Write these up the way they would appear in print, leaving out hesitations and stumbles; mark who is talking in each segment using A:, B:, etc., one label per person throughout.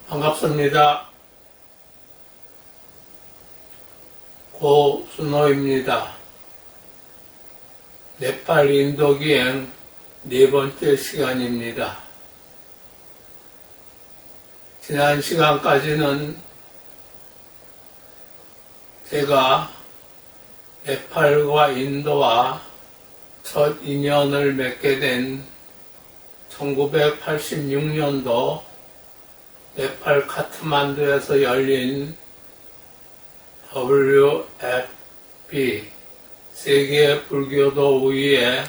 A: 반갑습니다. 고순호입니다. 네팔 인도기행 네 번째 시간입니다. 지난 시간까지는 제가 네팔과 인도와 첫 인연을 맺게 된 1986년도 네팔 카트만두에서 열린 WFP 세계 불교도 의회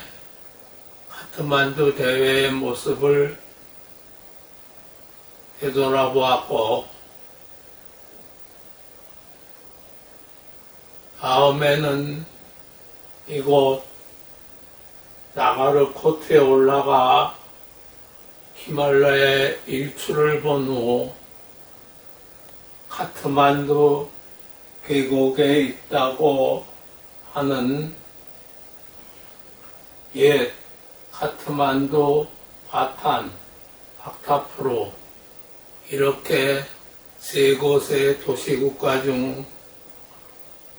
A: 카트만두 대회의 모습을 되돌아보았고, 다음에는 이곳 나가르 코트에 올라가 히말라야 일출을 본 후 카트만두 계곡에 있다고 하는 옛 카트만두 바탄, 박타프로 이렇게 세 곳의 도시국가 중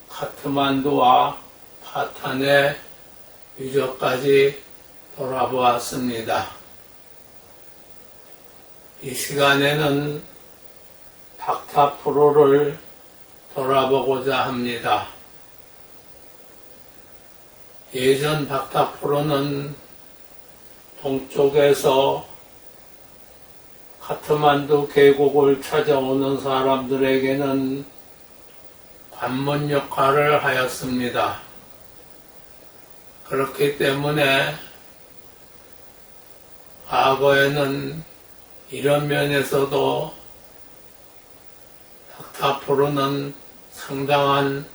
A: 카트만두와 바탄의 유적까지 돌아보았습니다. 이 시간에는 박타프로를 돌아보고자 합니다. 예전 박타프로는 동쪽에서 카트만두 계곡을 찾아오는 사람들에게는 관문 역할을 하였습니다. 그렇기 때문에 과거에는 이런 면에서도 박타프로는 상당한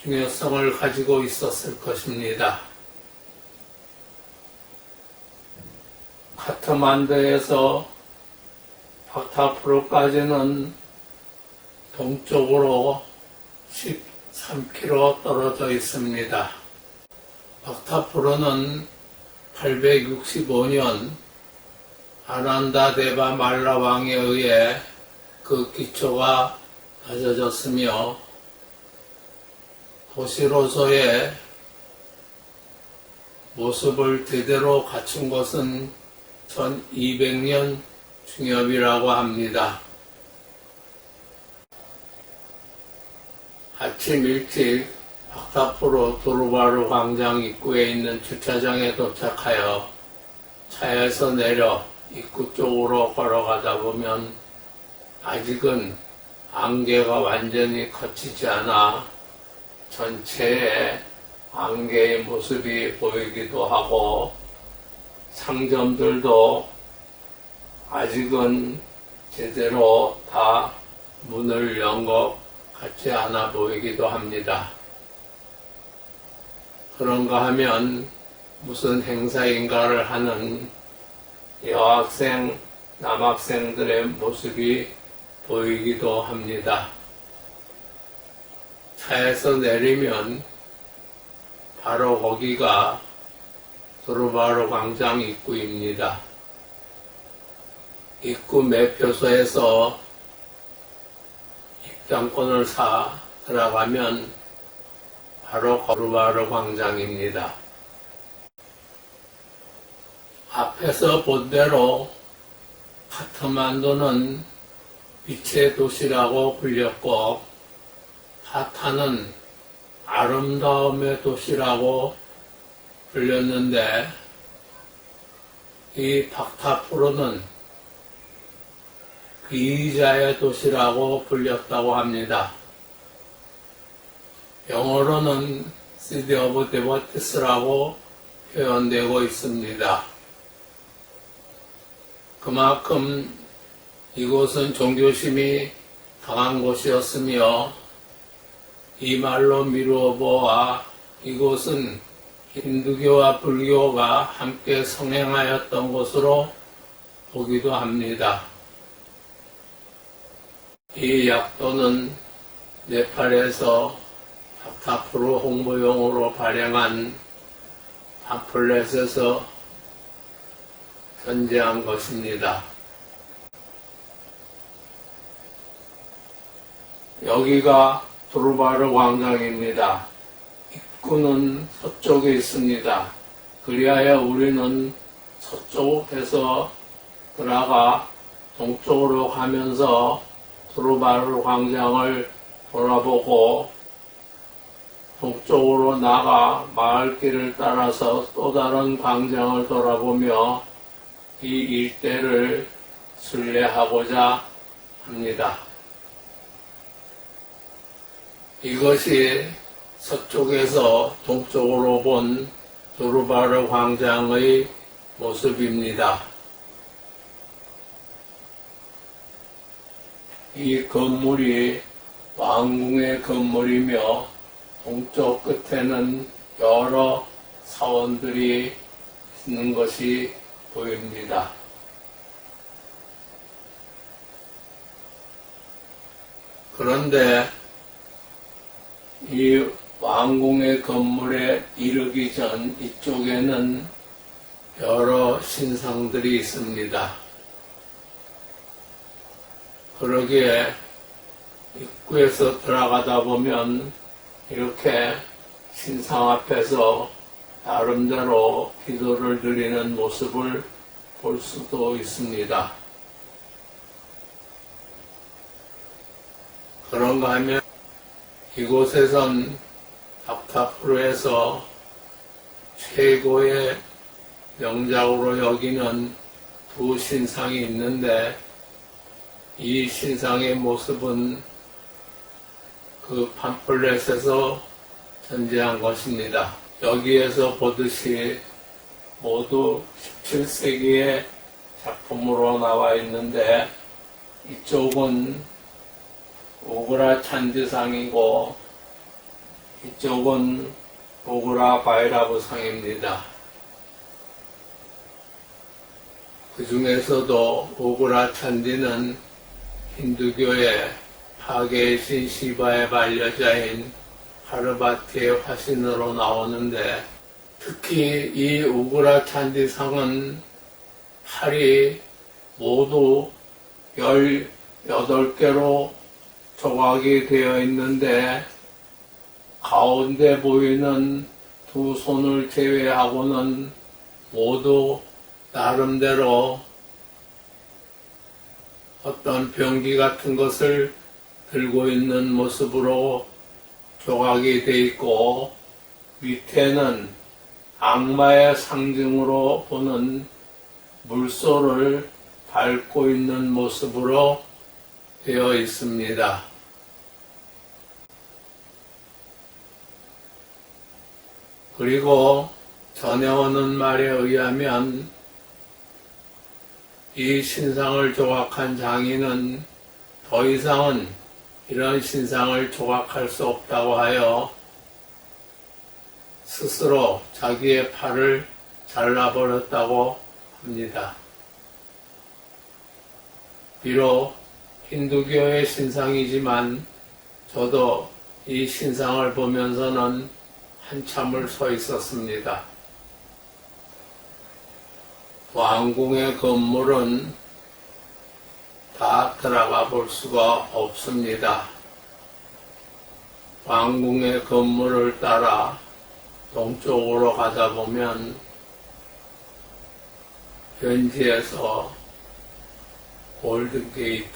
A: 중요성을 가지고 있었을 것입니다. 카트만두에서 박타프로까지는 동쪽으로 13km 떨어져 있습니다. 박타프로는 865년 아난다 데바 말라 왕에 의해 그 기초가 다져졌으며 도시로서의 모습을 제대로 갖춘 것은 1200년 중엽이라고 합니다. 아침 일찍 박타프로 도르바루 광장 입구에 있는 주차장에 도착하여 차에서 내려 입구 쪽으로 걸어가다 보면 아직은 안개가 완전히 걷히지 않아 전체에 안개의 모습이 보이기도 하고 상점들도 아직은 제대로 다 문을 연 것 같지 않아 보이기도 합니다. 그런가 하면 무슨 행사인가를 하는 여학생, 남학생들의 모습이 보이기도 합니다. 차에서 내리면 바로 거기가 도르바루 광장 입구입니다. 입구 매표소에서 입장권을 사 들어가면 바로 도르바루 광장입니다. 앞에서 본 대로 카트만두는 빛의 도시라고 불렸고 바탄은 아름다움의 도시라고 불렸는데 이 박타프로는 비자의 도시라고 불렸다고 합니다. 영어로는 City of Devotees라고 표현되고 있습니다. 그만큼 이곳은 종교심이 강한 곳이었으며 이 말로 미루어 보아 이곳은 힌두교와 불교가 함께 성행하였던 곳으로 보기도 합니다. 이 약도는 네팔에서 박타프로 홍보용으로 발행한 팜플렛에서 편지한 것입니다. 여기가 두루바르 광장입니다. 입구는 서쪽에 있습니다. 그리하여 우리는 서쪽에서 들어가 동쪽으로 가면서 두루바르 광장을 돌아보고 동쪽으로 나가 마을길을 따라서 또 다른 광장을 돌아보며 이 일대를 순례하고자 합니다. 이것이 서쪽에서 동쪽으로 본 두루바르 광장의 모습입니다. 이 건물이 왕궁의 건물이며 동쪽 끝에는 여러 사원들이 있는 것이 보입니다. 그런데 이 왕궁의 건물에 이르기 전 이쪽에는 여러 신상들이 있습니다. 그러기에 입구에서 들어가다 보면 이렇게 신상 앞에서 나름대로 기도를 드리는 모습을 볼 수도 있습니다. 그런가 하면 이곳에선 닥타프루에서 최고의 명작으로 여기는 두 신상이 있는데 이 신상의 모습은 그 팜플렛에서 전제한 것입니다. 여기에서 보듯이 모두 17세기의 작품으로 나와 있는데 이쪽은 오그라 찬지상이고 이쪽은 오그라 바이라브 상입니다. 그 중에서도 오그라 찬디는 힌두교의 파괴의 신 시바의 반려자인 파르바티의 화신으로 나오는데 특히 이 오그라 찬디상은 팔이 모두 18개로 조각이 되어 있는데 가운데 보이는 두 손을 제외하고는 모두 나름대로 어떤 병기 같은 것을 들고 있는 모습으로 조각이 되어 있고 밑에는 악마의 상징으로 보는 물소를 밟고 있는 모습으로 되어 있습니다. 그리고 전해오는 말에 의하면 이 신상을 조각한 장인은 더 이상은 이런 신상을 조각할 수 없다고 하여 스스로 자기의 팔을 잘라버렸다고 합니다. 비록 힌두교의 신상이지만 저도 이 신상을 보면서는 한참을 서 있었습니다. 왕궁의 건물은 다 들어가 볼 수가 없습니다. 왕궁의 건물을 따라 동쪽으로 가다 보면 현지에서 골든게이트,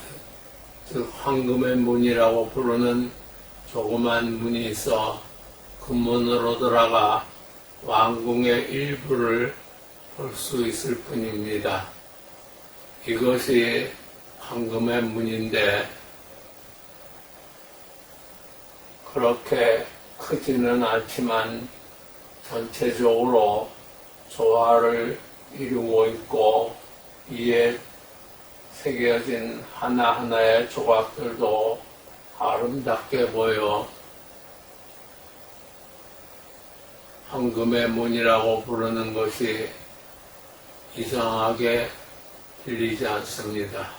A: 즉 황금의 문이라고 부르는 조그만 문이 있어 그 문으로 들어가 왕궁의 일부를 볼 수 있을 뿐입니다. 이것이 황금의 문인데 그렇게 크지는 않지만 전체적으로 조화를 이루고 있고 이에 새겨진 하나하나의 조각들도 아름답게 보여 황금의 문이라고 부르는 것이 이상하게 들리지 않습니다.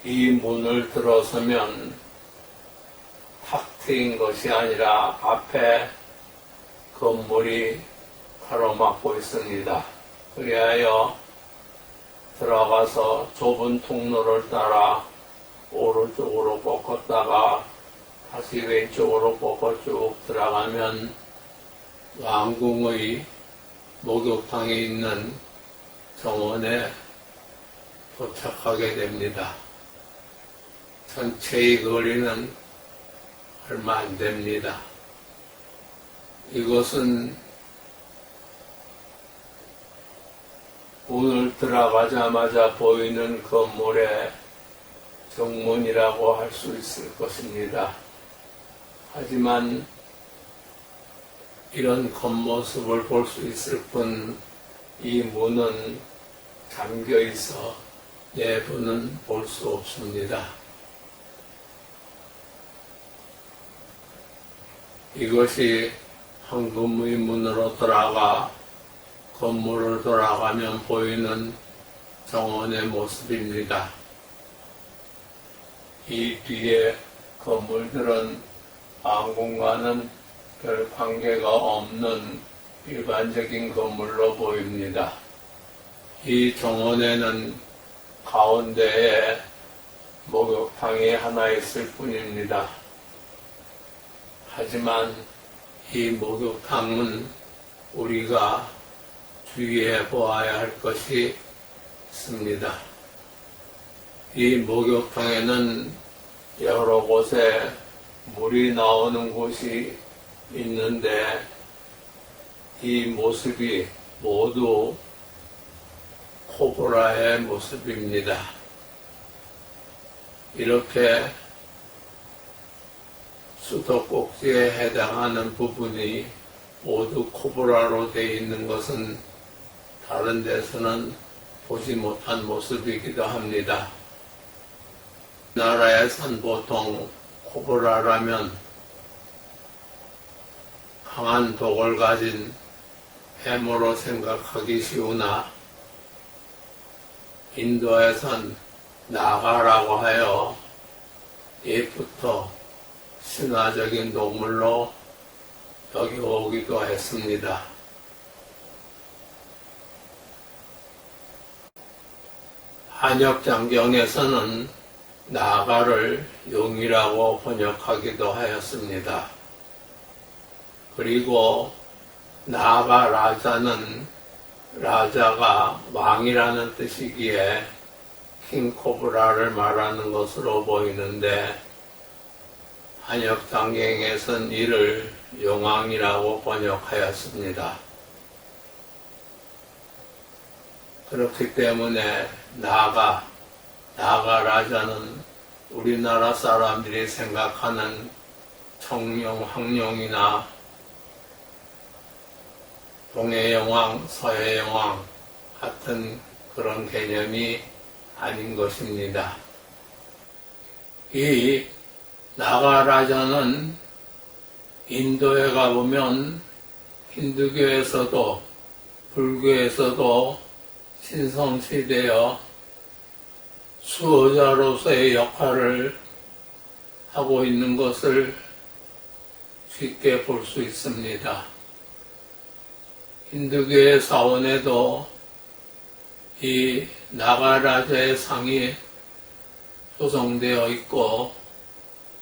A: 이 문을 들어서면 탁 트인 것이 아니라 앞에 건물이 가로막고 있습니다. 그리하여 들어가서 좁은 통로를 따라 오른쪽으로 꺾었다가 다시 왼쪽으로 꺾어 쭉 들어가면 왕궁의 목욕탕에 있는 정원에 도착하게 됩니다. 전체의 거리는 얼마 안 됩니다. 이것은 문을 들어가자마자 보이는 건물의 정문이라고 할 수 있을 것입니다. 하지만 이런 겉모습을 볼 수 있을 뿐 이 문은 잠겨 있어 내부는 볼 수 없습니다. 이것이 황금의 문으로 들어가 건물을 돌아가면 보이는 정원의 모습입니다. 이 뒤에 건물들은 왕궁과는 별 관계가 없는 일반적인 건물로 보입니다. 이 정원에는 가운데에 목욕탕이 하나 있을 뿐입니다. 하지만 이 목욕탕은 우리가 주의해 보아야 할 것이 있습니다. 이 목욕탕에는 여러 곳에 물이 나오는 곳이 있는데 이 모습이 모두 코브라의 모습입니다. 이렇게 수도꼭지에 해당하는 부분이 모두 코브라로 되어 있는 것은 다른 데서는 보지 못한 모습이기도 합니다. 나라에선 보통 코브라라면 강한 독을 가진 뱀으로 생각하기 쉬우나 인도에선 나가라고 하여 옛부터 신화적인 동물로 여겨오기도 했습니다. 한역장경에서는 나가를 용이라고 번역하기도 하였습니다. 그리고 나가 라자는 라자가 왕이라는 뜻이기에 킹코브라를 말하는 것으로 보이는데 한역장경에선 이를 용왕이라고 번역하였습니다. 그렇기 때문에 나가 라자는 우리나라 사람들이 생각하는 청룡, 황룡이나 동해영왕, 서해영왕 같은 그런 개념이 아닌 것입니다. 이 나가라자는 인도에 가보면 힌두교에서도 불교에서도 신성시되어 수호자로서의 역할을 하고 있는 것을 쉽게 볼 수 있습니다. 힌두교의 사원에도 이 나가라자의 상이 조성되어 있고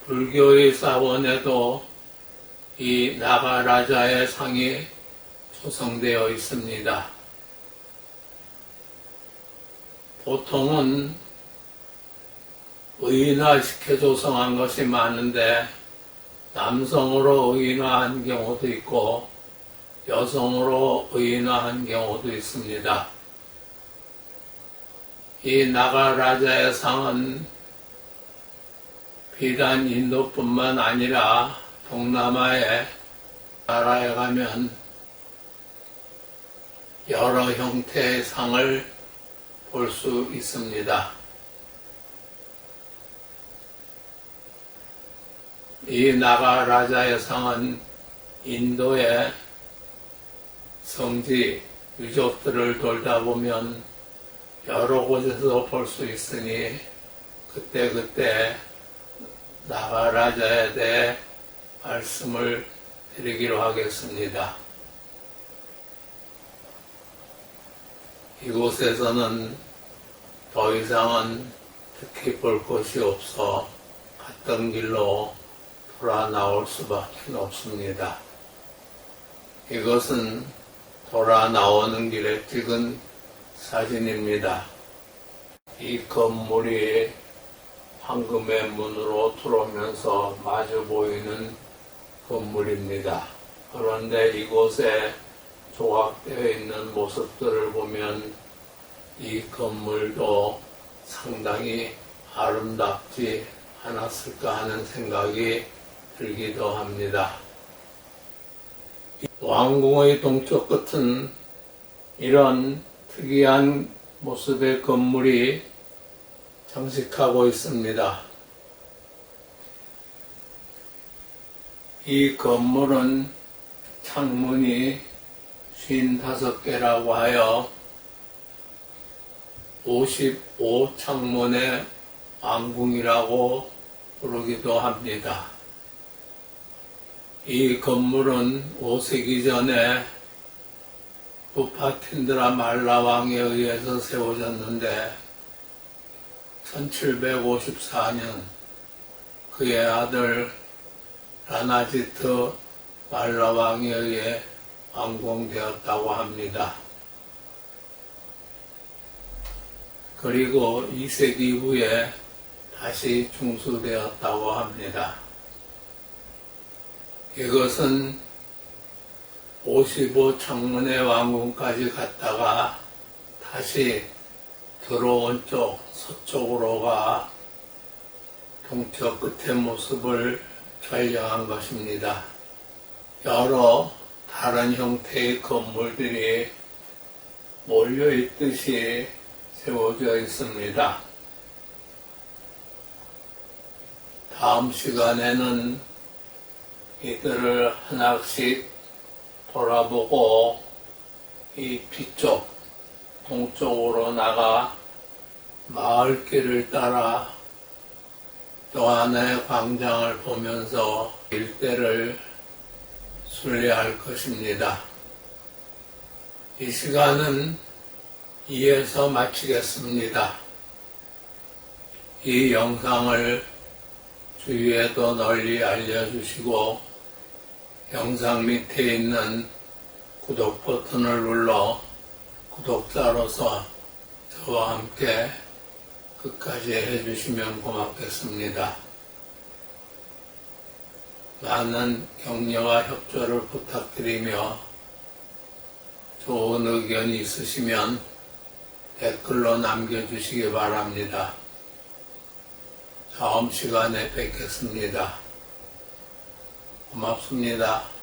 A: 불교의 사원에도 이 나가라자의 상이 조성되어 있습니다. 보통은 의인화시켜 조성한 것이 많은데 남성으로 의인화한 경우도 있고 여성으로 의인화한 경우도 있습니다. 이 나가라자의 상은 비단 인도뿐만 아니라 동남아의 나라에 가면 여러 형태의 상을 볼 수 있습니다. 이 나가라자의 상은 인도의 성지 유적들을 돌다 보면 여러 곳에서 볼 수 있으니 그때그때 나가라자에 대해 말씀을 드리기로 하겠습니다. 이곳에서는 더 이상은 특히 볼 것이 없어 갔던 길로 돌아 나올 수밖에 없습니다. 이것은 돌아 나오는 길에 찍은 사진입니다. 이 건물이 황금의 문으로 들어오면서 마주 보이는 건물입니다. 그런데 이곳에 조각되어 있는 모습들을 보면 이 건물도 상당히 아름답지 않았을까 하는 생각이 들기도 합니다. 왕궁의 동쪽 끝은 이런 특이한 모습의 건물이 장식하고 있습니다. 이 건물은 창문이 55개라고 하여 55창문의 왕궁이라고 부르기도 합니다. 이 건물은 5세기 전에 부파틴드라 말라 왕에 의해서 세워졌는데 1754년 그의 아들 라나지트 말라 왕에 의해 완공되었다고 합니다. 그리고 2세기 후에 다시 중수되었다고 합니다. 이것은 55창문의 왕궁까지 갔다가 다시 들어온 쪽 서쪽으로가 동쪽 끝의 모습을 촬영한 것입니다. 여러 다른 형태의 건물들이 몰려있듯이 세워져 있습니다. 다음 시간에는 이들을 하나씩 돌아보고 이 뒤쪽 동쪽으로 나가 마을길을 따라 또 하나의 광장을 보면서 일대를 순례할 것입니다. 이 시간은 이에서 마치겠습니다. 이 영상을 주위에도 널리 알려주시고 영상 밑에 있는 구독 버튼을 눌러 구독자로서 저와 함께 끝까지 해주시면 고맙겠습니다. 많은 격려와 협조를 부탁드리며 좋은 의견이 있으시면 댓글로 남겨주시기 바랍니다. 다음 시간에 뵙겠습니다. 고맙습니다.